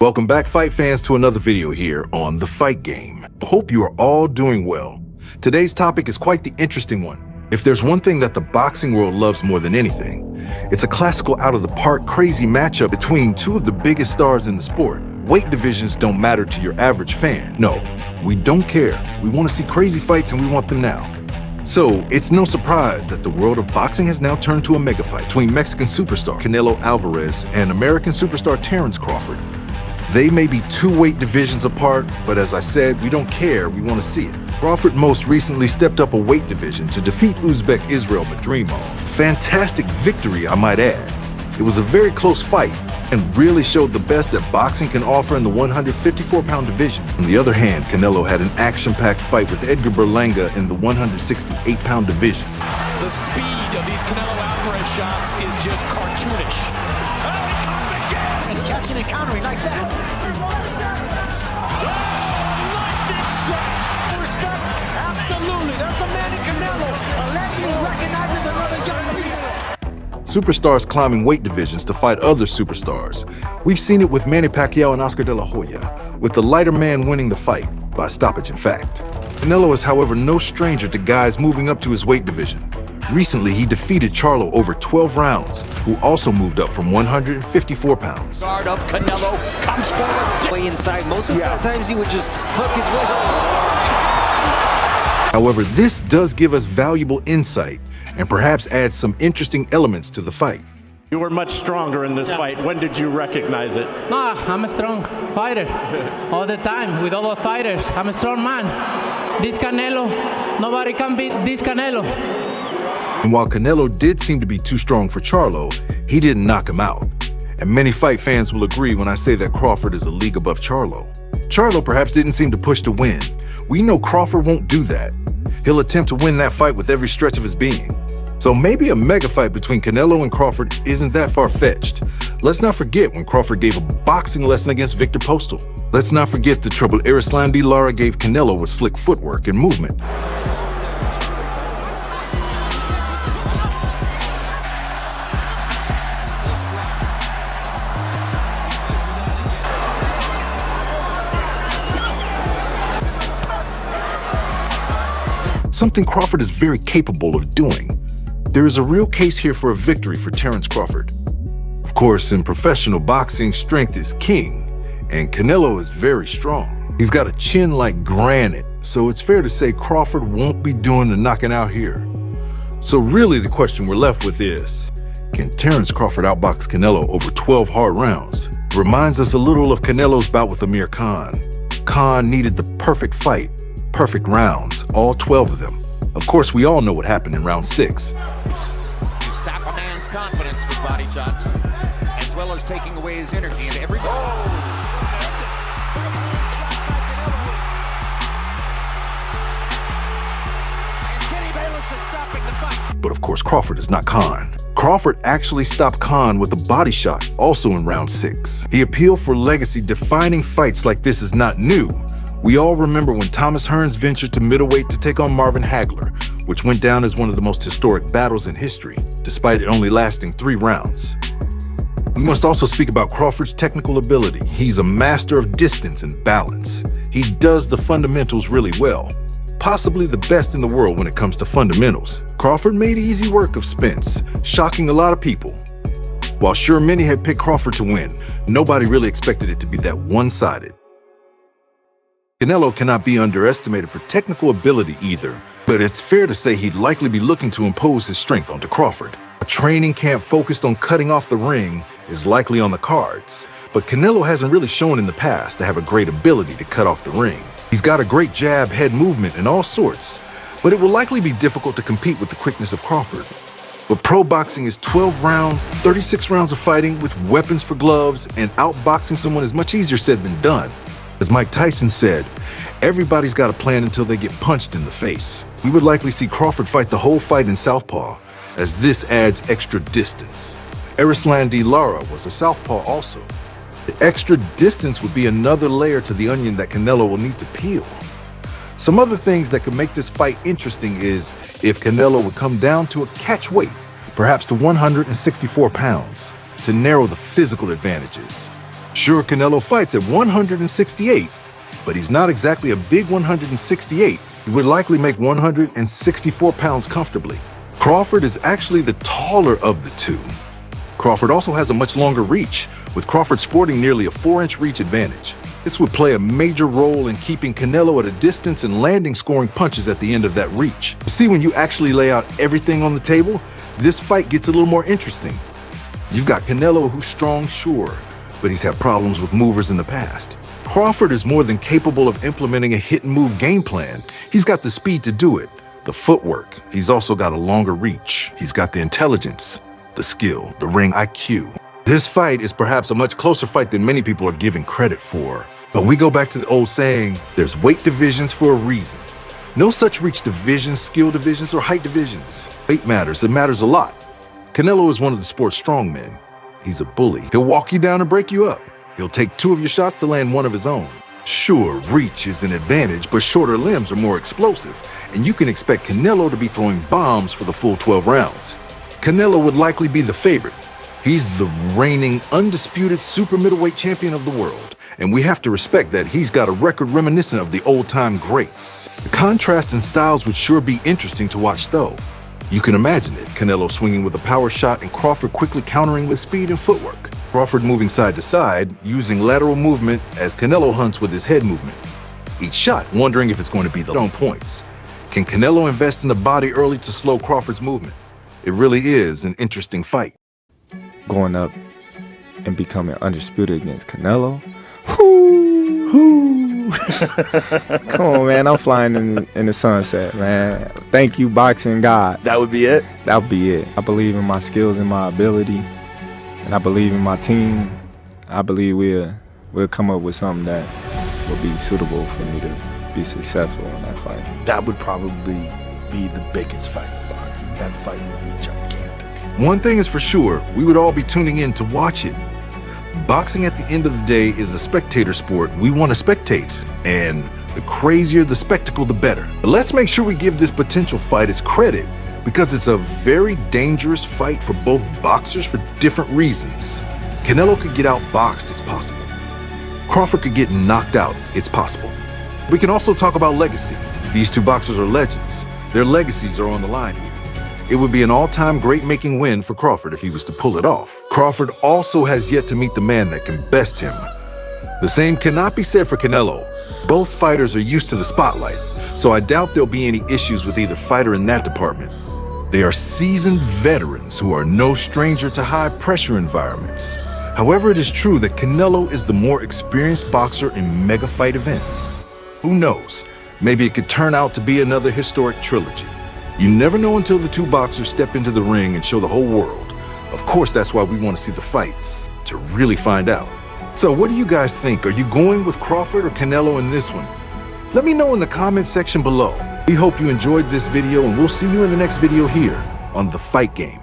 Welcome back, fight fans, to another video here on The Fight Game. Hope you are all doing well. Today's topic is quite the interesting one. If there's one thing that the boxing world loves more than anything, it's a classical out-of-the-park crazy matchup between two of the biggest stars in the sport. Weight divisions don't matter to your average fan. No, we don't care. We want to see crazy fights and we want them now. So, it's no surprise that the world of boxing has now turned to a mega fight between Mexican superstar Canelo Alvarez and American superstar Terence Crawford. They may be two weight divisions apart, but as I said, we don't care, we want to see it. Crawford most recently stepped up a weight division to defeat Uzbek Israel Madrimov. Fantastic victory, I might add. It was a very close fight and really showed the best that boxing can offer in the 154-pound division. On the other hand, Canelo had an action-packed fight with Edgar Berlanga in the 168-pound division. The speed of these Canelo Alvarez shots is just cartoonish. And catching and countering like that. Lightning strike! Respect, absolutely. There's a man in Canelo allegedly recognizes another young beast. Superstars climbing weight divisions to fight other superstars. We've seen it with Manny Pacquiao and Oscar De La Hoya, with the lighter man winning the fight, by stoppage in fact. Canelo is, however, no stranger to guys moving up to his weight division. Recently, he defeated Charlo over 12 rounds, who also moved up from 154 pounds. Guard up, Canelo comes forward. Way inside, most of the times he would just hook his way home. However, this does give us valuable insight and perhaps adds some interesting elements to the fight. You were much stronger in this fight. When did you recognize it? No, I'm a strong fighter. All the time, with other fighters. I'm a strong man. This Canelo, nobody can beat this Canelo. And while Canelo did seem to be too strong for Charlo, he didn't knock him out. And many fight fans will agree when I say that Crawford is a league above Charlo. Charlo perhaps didn't seem to push to win. We know Crawford won't do that. He'll attempt to win that fight with every stretch of his being. So maybe a mega fight between Canelo and Crawford isn't that far-fetched. Let's not forget when Crawford gave a boxing lesson against Victor Postal. Let's not forget the trouble Erislandy Lara gave Canelo with slick footwork and movement. Something Crawford is very capable of doing. There is a real case here for a victory for Terence Crawford. Of course, in professional boxing, strength is king, and Canelo is very strong. He's got a chin like granite, so it's fair to say Crawford won't be doing the knocking out here. So really the question we're left with is, can Terence Crawford outbox Canelo over 12 hard rounds? It reminds us a little of Canelo's bout with Amir Khan. Khan needed the perfect fight, perfect rounds, all 12 of them. Of course, we all know what happened in round 6. You sap a man's confidence with body shots, as well as taking away his energy and everybody. And Kenny Bayless is stopping the fight. But of course, Crawford is not Khan. Crawford actually stopped Khan with a body shot, also in round 6. He appealed for legacy. Defining fights like this is not new. We all remember when Thomas Hearns ventured to middleweight to take on Marvin Hagler, which went down as one of the most historic battles in history, despite it only lasting 3 rounds. We must also speak about Crawford's technical ability. He's a master of distance and balance. He does the fundamentals really well, possibly the best in the world when it comes to fundamentals. Crawford made easy work of Spence, shocking a lot of people. While sure many had picked Crawford to win, nobody really expected it to be that one-sided. Canelo cannot be underestimated for technical ability either, but it's fair to say he'd likely be looking to impose his strength onto Crawford. A training camp focused on cutting off the ring is likely on the cards, but Canelo hasn't really shown in the past to have a great ability to cut off the ring. He's got a great jab, head movement, and all sorts, but it will likely be difficult to compete with the quickness of Crawford. But pro boxing is 12 rounds, 36 rounds of fighting with weapons for gloves, and outboxing someone is much easier said than done. As Mike Tyson said, everybody's got a plan until they get punched in the face. We would likely see Crawford fight the whole fight in southpaw, as this adds extra distance. Erislandy Lara was a southpaw also. The extra distance would be another layer to the onion that Canelo will need to peel. Some other things that could make this fight interesting is if Canelo would come down to a catch weight, perhaps to 164 pounds, to narrow the physical advantages. Sure, Canelo fights at 168, but he's not exactly a big 168. He would likely make 164 pounds comfortably. Crawford is actually the taller of the two. Crawford also has a much longer reach, with Crawford sporting nearly a 4-inch reach advantage. This would play a major role in keeping Canelo at a distance and landing scoring punches at the end of that reach. See, when you actually lay out everything on the table, this fight gets a little more interesting. You've got Canelo, who's strong, sure, but he's had problems with movers in the past. Crawford is more than capable of implementing a hit-and-move game plan. He's got the speed to do it, the footwork. He's also got a longer reach. He's got the intelligence, the skill, the ring IQ. This fight is perhaps a much closer fight than many people are giving credit for. But we go back to the old saying, there's weight divisions for a reason. No such reach divisions, skill divisions, or height divisions. Weight matters, it matters a lot. Canelo is one of the sport's strongmen. He's a bully. He'll walk you down and break you up. He'll take 2 of your shots to land 1 of his own. Sure, reach is an advantage, but shorter limbs are more explosive, and you can expect Canelo to be throwing bombs for the full 12 rounds. Canelo would likely be the favorite. He's the reigning, undisputed super middleweight champion of the world, and we have to respect that he's got a record reminiscent of the old-time greats. The contrast in styles would sure be interesting to watch, though. You can imagine it, Canelo swinging with a power shot and Crawford quickly countering with speed and footwork. Crawford moving side to side, using lateral movement as Canelo hunts with his head movement. Each shot, wondering if it's going to be the on points. Can Canelo invest in the body early to slow Crawford's movement? It really is an interesting fight. Going up and becoming undisputed against Canelo. Whoo! Come on, man. I'm flying in the sunset, man. Thank you, boxing God. That would be it? That would be it. I believe in my skills and my ability, and I believe in my team. I believe we'll come up with something that will be suitable for me to be successful in that fight. That would probably be the biggest fight in boxing. That fight would be gigantic. One thing is for sure, we would all be tuning in to watch it. Boxing at the end of the day is a spectator sport. We want to spectate, and the crazier the spectacle, the better. But let's make sure we give this potential fight its credit, because it's a very dangerous fight for both boxers for different reasons. Canelo could get outboxed, it's possible. Crawford could get knocked out, it's possible. We can also talk about legacy. These two boxers are legends. Their legacies are on the line here. It would be an all-time great-making win for Crawford if he was to pull it off. Crawford also has yet to meet the man that can best him. The same cannot be said for Canelo. Both fighters are used to the spotlight, so I doubt there'll be any issues with either fighter in that department. They are seasoned veterans who are no stranger to high-pressure environments. However, it is true that Canelo is the more experienced boxer in mega-fight events. Who knows? Maybe it could turn out to be another historic trilogy. You never know until the two boxers step into the ring and show the whole world. Of course, that's why we want to see the fights, to really find out. So what do you guys think? Are you going with Crawford or Canelo in this one? Let me know in the comment section below. We hope you enjoyed this video, and we'll see you in the next video here on The Fight Game.